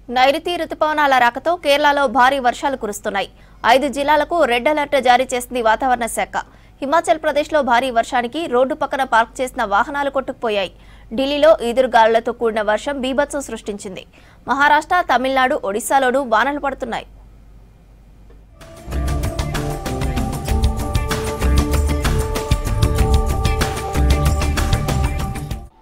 నైరుతి రుతుపవనాల రాకతో కేరళలో భారీ వర్షాలు కురుస్తున్నాయి. 5 జిల్లాలకు రెడ్ అలర్ట్ జారీ చేసింది వాతావరణ శాఖ. హిమాచల్ ప్రదేశ్లో భారీ వర్షానికి రోడ్డు పక్కన పార్క్ చేసిన వాహనాలు కొట్టుకుపోయాయి. ఢిల్లీలో ఈదురుగాలులతో కూడిన వర్షం బీభత్సం సృష్టించింది. మహారాష్ట్ర, తమిళనాడు, ఒడిశాలోనూ వానలు పడుతున్నాయి.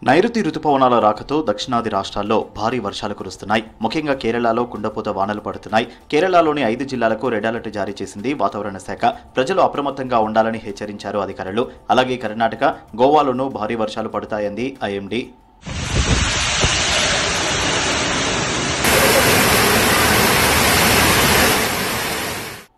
నైరుతి రుతుపవనాల రాకతో దక్షిణాది రాష్ట్రాల్లో భారీ వర్షాలు కురుస్తున్నాయి. ముఖ్యంగా కేరళలో కుండపోత వానలు పడుతున్నాయి. కేరళలోని 5 జిల్లాలకు రెడ్ అలర్ట్ జారీ చేసింది వాతావరణ శాఖ. ప్రజలు అప్రమత్తంగా ఉండాలని హెచ్చరించారు అధికారులు. అలాగే కర్ణాటక, గోవాలోనూ భారీ వర్షాలు పడతాయంది ఐఎండీ.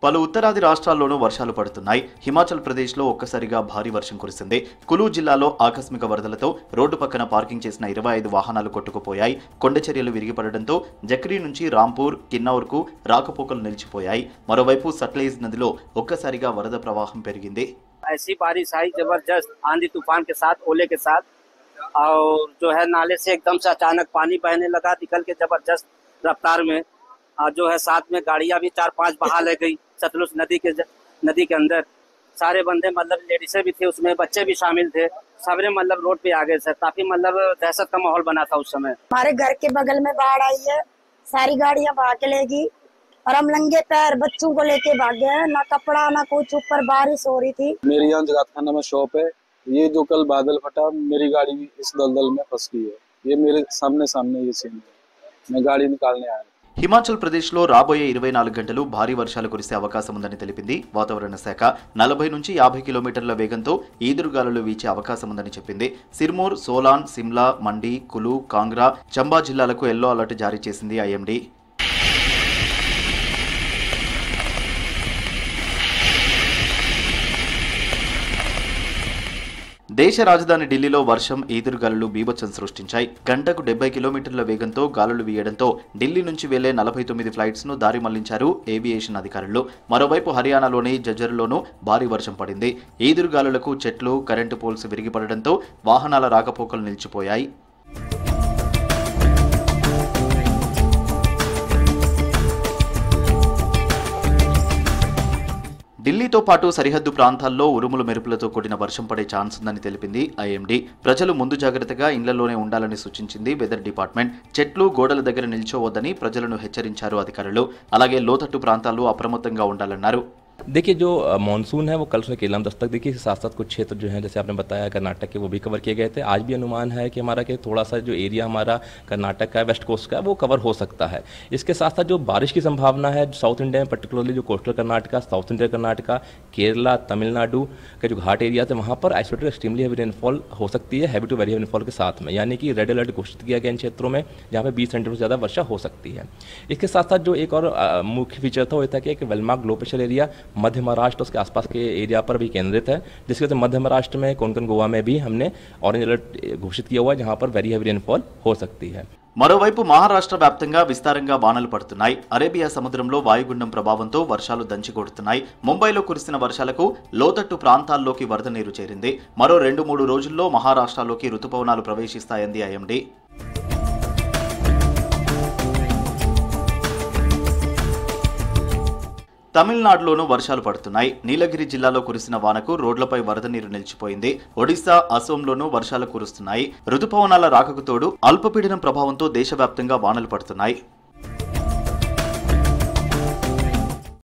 పలు ఉత్తరాది రాష్ట్రాల్లోనూ వర్షాలు పడుతున్నాయి. హిమాచల్ ప్రదేశ్లో ఒక్కసారిగా భారీ వర్షం కురిసింది. కులు జిల్లాలో ఆకస్మిక వరదలతో రోడ్డు పక్కన పార్కింగ్ చేసిన 25 వాహనాలు కొట్టుకుపోయాయి. కొండచర్యలు విరిగిపడడంతో జక్రీ నుంచి రాంపూర్, కిన్నౌర్కు రాకపోకలు నిలిచిపోయాయి. మరోవైపు సట్లెజ్ నదిలో ఒక్కసారిగా వరద ప్రవాహం పెరిగింది. ऐसी बारिश आई जबरदस्त आंधी तूफान के साथ, ओले के साथ, और जो है नाले से एकदम से अचानक पानी बहने लगा निकल के जबरदस्त रफ्तार में। जो है साथ में गाड़ियां भी 4-5 बहा ले गई सतलुज नदी के अंदर। सारे बंदे मतलब लेडीजें भी थे उसमें, बच्चे भी शामिल थे, सबने मतलब रोड पे आ गए सर। काफी मतलब दहशत का माहौल बना था उस समय। हमारे घर के बगल में बाढ़ आई है, सारी गाड़ियां बहा के लेगी और हम नंगे पैर बच्चों को लेके भागे हैं। ना कपड़ा ना कुछ, ऊपर बारिश हो रही थी। मेरी यहाँ जगातखाना में शॉप है। ये जो कल बादल फटा, मेरी गाड़ी इस दलदल में फंस गई है। ये मेरे सामने ये सीन है। मैं गाड़ी निकालने आया। హిమాచల్ ప్రదేశ్లో రాబోయే 24 గంటలు భారీ వర్షాలు కురిసే అవకాశం ఉందని తెలిపింది వాతావరణ శాఖ. 40 నుంచి 50 కిలోమీటర్ల వేగంతో ఈదురుగాలులు వీచే అవకాశం ఉందని చెప్పింది. సిర్మూర్, సోలాన్, సిమ్లా, మండి, కులు, కాంగ్రా, చంబా జిల్లాలకు ఎల్లో అలర్ట్ జారీ చేసింది ఐఎండీ. దేశ రాజధాని ఢిల్లీలో వర్షం, ఈదురుగాలులు బీభత్సం సృష్టించాయి. గంటకు 70 కిలోమీటర్ల వేగంతో గాలులు వీయడంతో ఢిల్లీ నుంచి వెళ్లే 49 ఫ్లైట్స్ ను దారి మళ్లించారు ఏవియేషన్ అధికారులు. మరోవైపు హర్యానాలోని జజ్జర్లోనూ భారీ వర్షం పడింది. ఈదురుగాలులకు చెట్లు, కరెంటు పోల్స్ విరిగిపడడంతో వాహనాల రాకపోకలు నిలిచిపోయాయి. ఢిల్లీతో పాటు సరిహద్దు ప్రాంతాల్లో ఉరుములు మెరుపులతో కూడిన వర్షం పడే ఛాన్స్ ఉందని తెలిపింది ఐఎండీ. ప్రజలు ముందు జాగ్రత్తగా ఇళ్లలోనే ఉండాలని సూచించింది వెదర్ డిపార్ట్మెంట్. చెట్లు, గోడల దగ్గర నిల్చోవద్దని ప్రజలను హెచ్చరించారు అధికారులు. అలాగే లోతట్టు ప్రాంతాల్లో అప్రమత్తంగా ఉండాలన్నారు. देखिए, जो मानसून है वो कल से केरल में दस्तक देखिए, साथ साथ कुछ क्षेत्र जो हैं जैसे आपने बताया कर्नाटक के, वो भी कवर किए गए थे। आज भी अनुमान है कि हमारा कि थोड़ा सा जो एरिया हमारा कर्नाटक का वेस्ट कोस्ट का वो कवर हो सकता है। इसके साथ साथ जो बारिश की संभावना है साउथ इंडिया में, पर्टिकुलरली जो coastal Karnataka, south India Karnataka, Kerala, Tamil Nadu के जो घाट एरिया थे वहाँ पर आइसोलेटेड एक्सट्रीमली हैवी रेनफॉल हो सकती है, heavy to very heavy rainfall के साथ में, यानी कि रेड अलर्ट घोषित किया गया इन क्षेत्रों में जहाँ पे 20 सेंटीमीटर से ज़्यादा वर्षा हो सकती है। इसके साथ साथ जो एक और मुख्य फीचर था वो था कि वेलमार्क लो प्रेशर एरिया मध्य महाराष्ट्र के आसपास के एरिया पर भी केंद्रित है, जिसके वजह मध्य महाराष्ट्र में, कोंकण, गोवा में भी हमने ऑरेंज अलर्ट घोषित किया हुआ है जहां पर वेरी हैवी रेनफॉल हो सकती है। మరోవైపు మహారాష్ట్ర వ్యాప్తంగా విస్తారంగా వానలు పడుతున్నాయి. అరేబియా సముద్రంలో వాయుగుండం ప్రభావంతో వర్షాలు దంచికొడుతున్నాయి. ముంబైలో కురిసిన వర్షాలకు లోతట్టు ప్రాంతాల్లోకి వరద నీరు చేరింది. మరో 2-3 రోజుల్లో మహారాష్ట్రలోకి రుతుపవనాలు ప్రవేశిస్తాయంది ఐఎండీ. తమిళనాడులోనూ వర్షాలు పడుతున్నాయి. నీలగిరి జిల్లాలో కురిసిన వానకు రోడ్లపై వరద నీరు నిలిచిపోయింది. ఒడిశా, అసోంలోనూ వర్షాలు కురుస్తున్నాయి. రుతుపవనాల రాకకు తోడు అల్పపీడనం ప్రభావంతో దేశవ్యాప్తంగా వానలు పడుతున్నాయి.